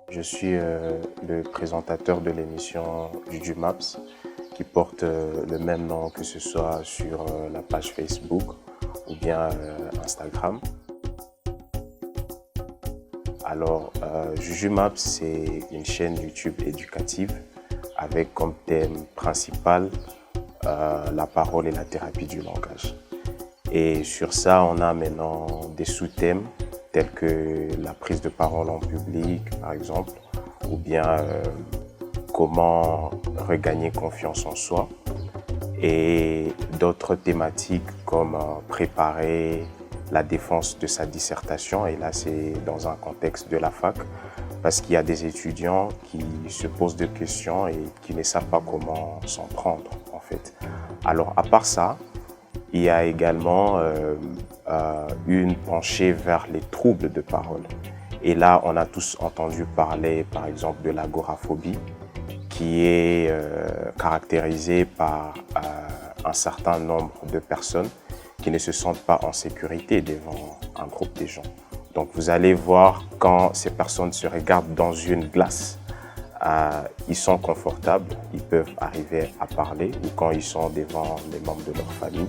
Je suis le présentateur de l'émission Juju Maps qui porte le même nom que ce soit sur la page Facebook ou bien Instagram. Alors, Juju Maps, c'est une chaîne YouTube éducative avec comme thème principal la parole et la thérapie du langage. Et sur ça, on a maintenant des sous-thèmes tels que la prise de parole en public, par exemple, ou bien comment regagner confiance en soi, et d'autres thématiques comme préparer la défense de sa dissertation, et là c'est dans un contexte de la fac, parce qu'il y a des étudiants qui se posent des questions et qui ne savent pas comment s'en prendre en fait. Alors à part ça, il y a également une penchée vers les troubles de parole. Et là, on a tous entendu parler, par exemple, de l'agoraphobie, qui est caractérisée par un certain nombre de personnes qui ne se sentent pas en sécurité devant un groupe de gens. Donc, vous allez voir quand ces personnes se regardent dans une glace, ils sont confortables, ils peuvent arriver à parler, ou quand ils sont devant les membres de leur famille.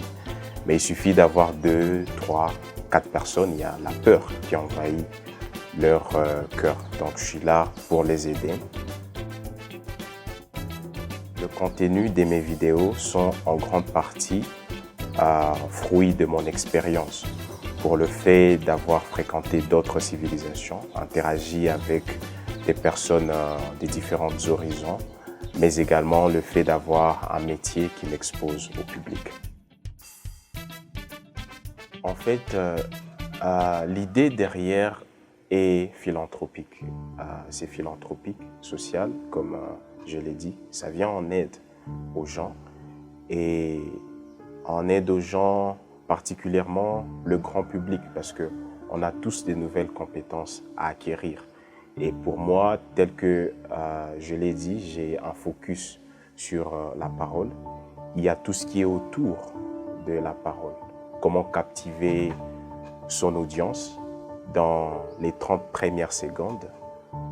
Mais il suffit d'avoir 2, 3, 4 personnes, il y a la peur qui envahit leur cœur. Donc je suis là pour les aider. Le contenu de mes vidéos sont en grande partie fruit de mon expérience. Pour le fait d'avoir fréquenté d'autres civilisations, interagi avec des personnes de différents horizons, mais également le fait d'avoir un métier qui m'expose au public. En fait, l'idée derrière est philanthropique. C'est philanthropique, social, comme je l'ai dit. Ça vient en aide aux gens et en aide aux gens, particulièrement le grand public, parce qu'on a tous des nouvelles compétences à acquérir. Et pour moi, tel que je l'ai dit, j'ai un focus sur la parole. Il y a tout ce qui est autour de la parole. Comment captiver son audience dans les 30 premières secondes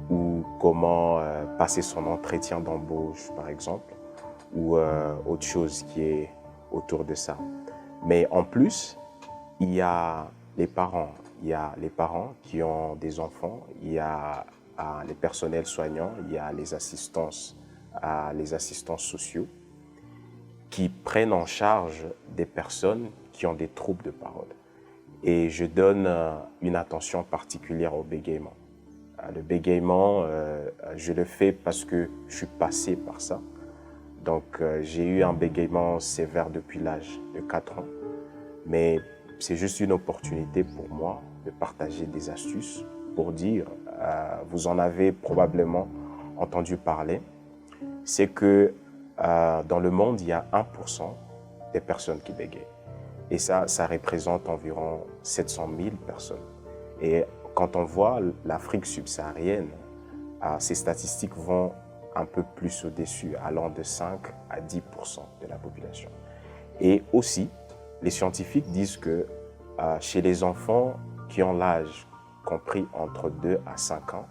ou comment passer son entretien d'embauche, par exemple, ou autre chose qui est autour de ça. Mais en plus, il y a les parents. Il y a les parents qui ont des enfants, il y a les personnels soignants, il y a les assistants sociaux qui prennent en charge des personnes qui ont des troubles de parole. Et je donne une attention particulière au bégaiement. Le bégaiement, je le fais parce que je suis passé par ça. Donc, j'ai eu un bégaiement sévère depuis l'âge de 4 ans. Mais c'est juste une opportunité pour moi de partager des astuces pour dire, vous en avez probablement entendu parler, c'est que dans le monde, il y a 1% des personnes qui bégayent. Et ça représente environ 700 000 personnes. Et quand on voit l'Afrique subsaharienne, ces statistiques vont un peu plus au-dessus, allant de 5 à 10% de la population. Et aussi, les scientifiques disent que chez les enfants qui ont l'âge compris entre 2 à 5 ans,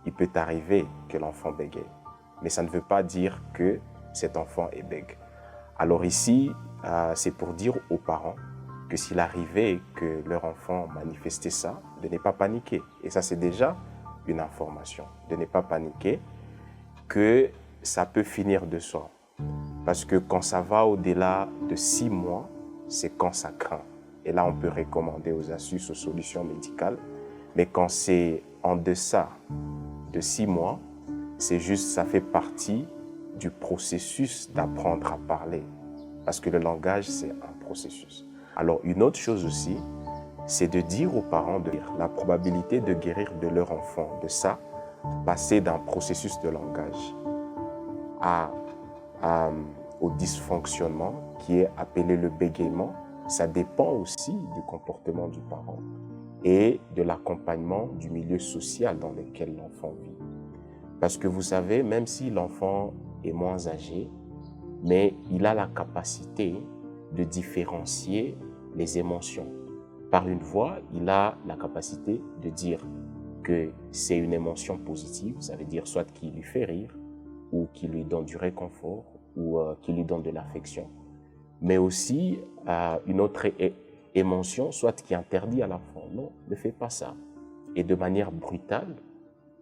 il peut arriver que l'enfant bégaye. Mais ça ne veut pas dire que cet enfant est bègue. Alors ici, c'est pour dire aux parents que s'il arrivait que leur enfant manifestait ça, de ne pas paniquer. Et ça, c'est déjà une information. De ne pas paniquer, que ça peut finir de soi. Parce que quand ça va au-delà de 6 mois, c'est quand ça craint. Et là, on peut recommander aux astuces, aux solutions médicales. Mais quand c'est en deçà de 6 mois, c'est juste, ça fait partie du processus d'apprendre à parler. Parce que le langage, c'est un processus. Alors, une autre chose aussi, c'est de dire aux parents de la probabilité de guérir de leur enfant de ça, passer d'un processus de langage au dysfonctionnement qui est appelé le bégaiement. Ça dépend aussi du comportement du parent et de l'accompagnement du milieu social dans lequel l'enfant vit. Parce que vous savez, même si l'enfant est moins âgé, mais il a la capacité de différencier les émotions. Par une voix, il a la capacité de dire que c'est une émotion positive, ça veut dire soit qui lui fait rire, ou qui lui donne du réconfort, ou qui lui donne de l'affection, mais aussi une autre émotion, soit qui interdit à l'enfant, non, ne fais pas ça. Et de manière brutale,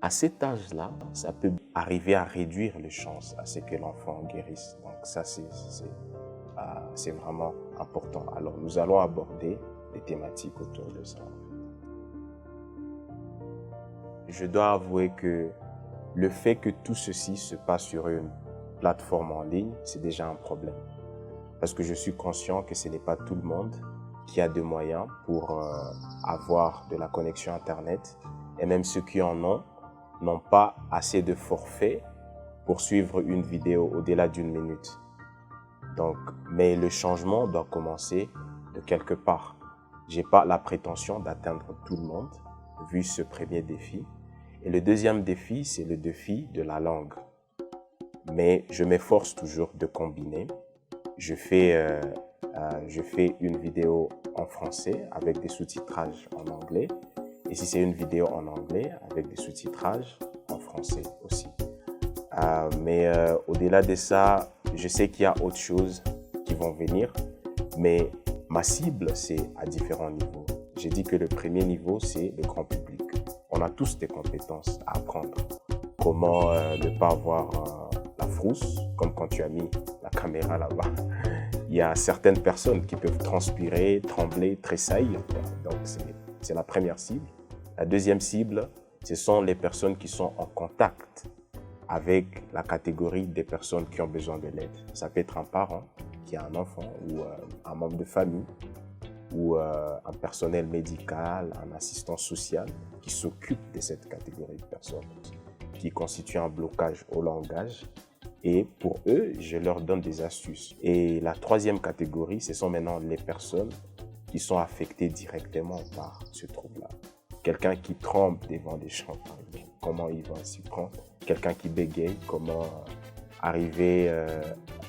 à cet âge-là, ça peut arriver à réduire les chances à ce que l'enfant guérisse. Donc ça, c'est vraiment important. Alors nous allons aborder des thématiques autour de ça. Je dois avouer que le fait que tout ceci se passe sur une plateforme en ligne, c'est déjà un problème. Parce que je suis conscient que ce n'est pas tout le monde qui a des moyens pour avoir de la connexion Internet. Et même ceux qui en ont n'ont pas assez de forfaits pour suivre une vidéo au-delà d'une minute. Donc, mais le changement doit commencer de quelque part. J'ai pas la prétention d'atteindre tout le monde, vu ce premier défi. Et le deuxième défi, c'est le défi de la langue. Mais je m'efforce toujours de combiner. Je fais une vidéo en français avec des sous-titrages en anglais. Et si c'est une vidéo en anglais, avec des sous-titrages en français aussi. Mais au-delà de ça, je sais qu'il y a autre chose qui vont venir, mais ma cible, c'est à différents niveaux. J'ai dit que le premier niveau, c'est le grand public. On a tous des compétences à apprendre. Comment ne pas avoir la frousse, comme quand tu as mis la caméra là-bas. Il y a certaines personnes qui peuvent transpirer, trembler, tressaillir. Donc, c'est la première cible. La deuxième cible, ce sont les personnes qui sont en contact avec la catégorie des personnes qui ont besoin de l'aide. Ça peut être un parent qui a un enfant ou un membre de famille ou un personnel médical, un assistant social qui s'occupe de cette catégorie de personnes qui constitue un blocage au langage. Et pour eux, je leur donne des astuces. Et la troisième catégorie, ce sont maintenant les personnes qui sont affectées directement par ce trouble-là. Quelqu'un qui tremble devant des gens, par exemple, comment il va s'y prendre? Quelqu'un qui bégaye, comment arriver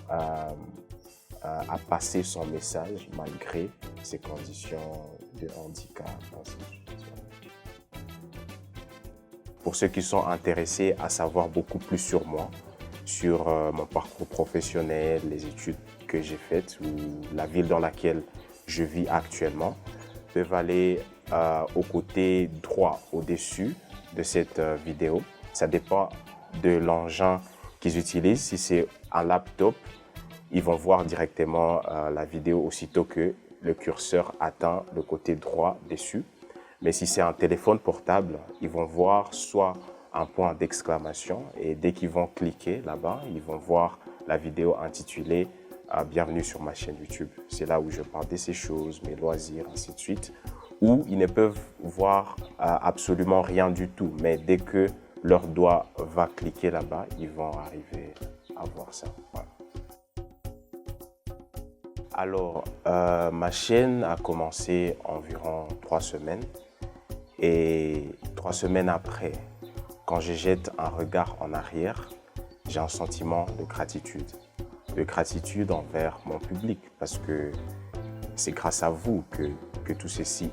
à passer son message malgré ses conditions de handicap. Pour ceux qui sont intéressés à savoir beaucoup plus sur moi, sur mon parcours professionnel, les études que j'ai faites ou la ville dans laquelle je vis actuellement, peuvent aller au côté droit, au-dessus de cette vidéo. Ça dépend de l'engin qu'ils utilisent. Si c'est un laptop, ils vont voir directement la vidéo aussitôt que le curseur atteint le côté droit dessus. Mais si c'est un téléphone portable, ils vont voir soit un point d'exclamation et dès qu'ils vont cliquer là-bas, ils vont voir la vidéo intitulée « Bienvenue sur ma chaîne YouTube ». C'est là où je parle de ces choses, mes loisirs, ainsi de suite, où ils ne peuvent voir absolument rien du tout. Mais dès que leur doigt va cliquer là-bas, ils vont arriver à voir ça. Voilà. Alors, ma chaîne a commencé environ 3 semaines. Et 3 semaines après, quand je jette un regard en arrière, j'ai un sentiment de gratitude. De gratitude envers mon public, parce que c'est grâce à vous que tout ceci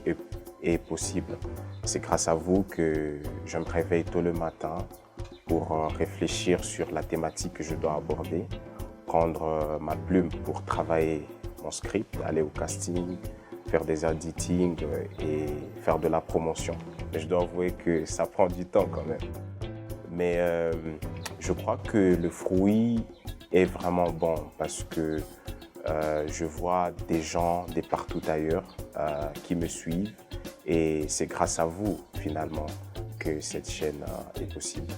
est possible. C'est grâce à vous que je me réveille tôt le matin pour réfléchir sur la thématique que je dois aborder, prendre ma plume pour travailler mon script, aller au casting, faire des editing et faire de la promotion. Mais je dois avouer que ça prend du temps quand même. Mais je crois que le fruit est vraiment bon parce que je vois des gens de partout ailleurs qui me suivent et c'est grâce à vous finalement que cette chaîne est possible.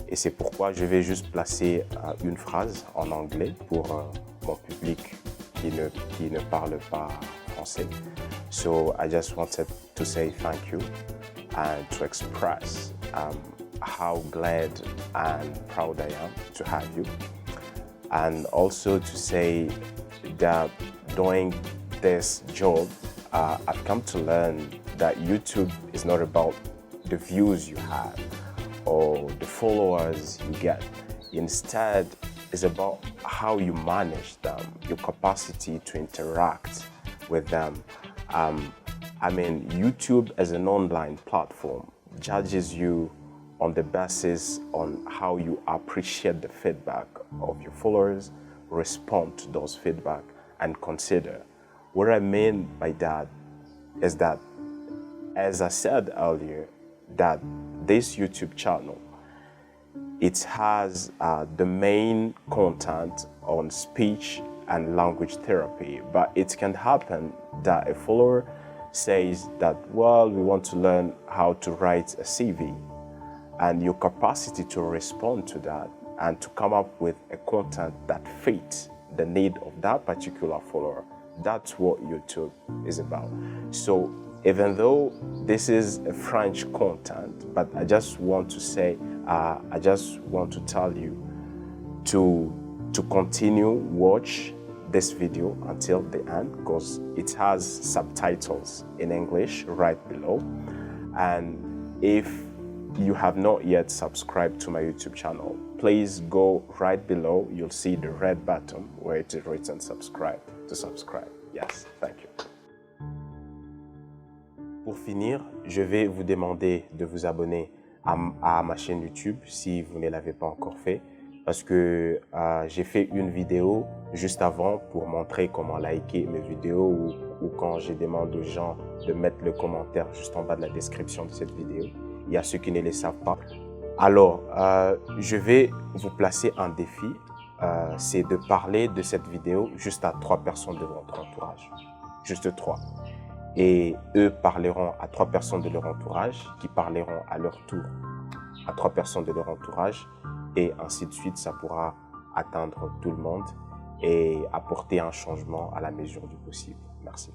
Et c'est pourquoi je vais juste placer une phrase en anglais pour mon public qui ne parle pas français. So I just wanted to say thank you and to express how glad and proud I am to have you. And also to say that doing this job, I've come to learn that YouTube is not about the views you have or the followers you get. Instead, it's about how you manage them, your capacity to interact with them. I mean, YouTube as an online platform judges you on the basis on how you appreciate the feedback of your followers, respond to those feedback, and consider. What I mean by that is that, as I said earlier, that this YouTube channel, it has the main content on speech and language therapy, but it can happen that a follower says that, well, we want to learn how to write a CV, and your capacity to respond to that and to come up with a content that fits the need of that particular follower, that's what YouTube is about. So even though this is a French content, but I just want to say, I just want to tell you to continue watch this video until the end, because it has subtitles in English right below. And if you have not yet subscribed to my YouTube channel, please go right below. You'll see the red button where it is written subscribe to subscribe. Yes, thank you. Pour finir, je vais vous demander de vous abonner à ma chaîne YouTube si vous ne l'avez pas encore fait, parce que j'ai fait une vidéo juste avant pour montrer comment liker mes vidéos, ou quand je demande aux gens de mettre le commentaire juste en bas de la description de cette vidéo. Il y a ceux qui ne le savent pas. Alors, je vais vous placer un défi, c'est de parler de cette vidéo juste à 3 personnes de votre entourage, juste 3. Et eux parleront à 3 personnes de leur entourage, qui parleront à leur tour à 3 personnes de leur entourage, et ainsi de suite. Ça pourra atteindre tout le monde et apporter un changement à la mesure du possible. Merci.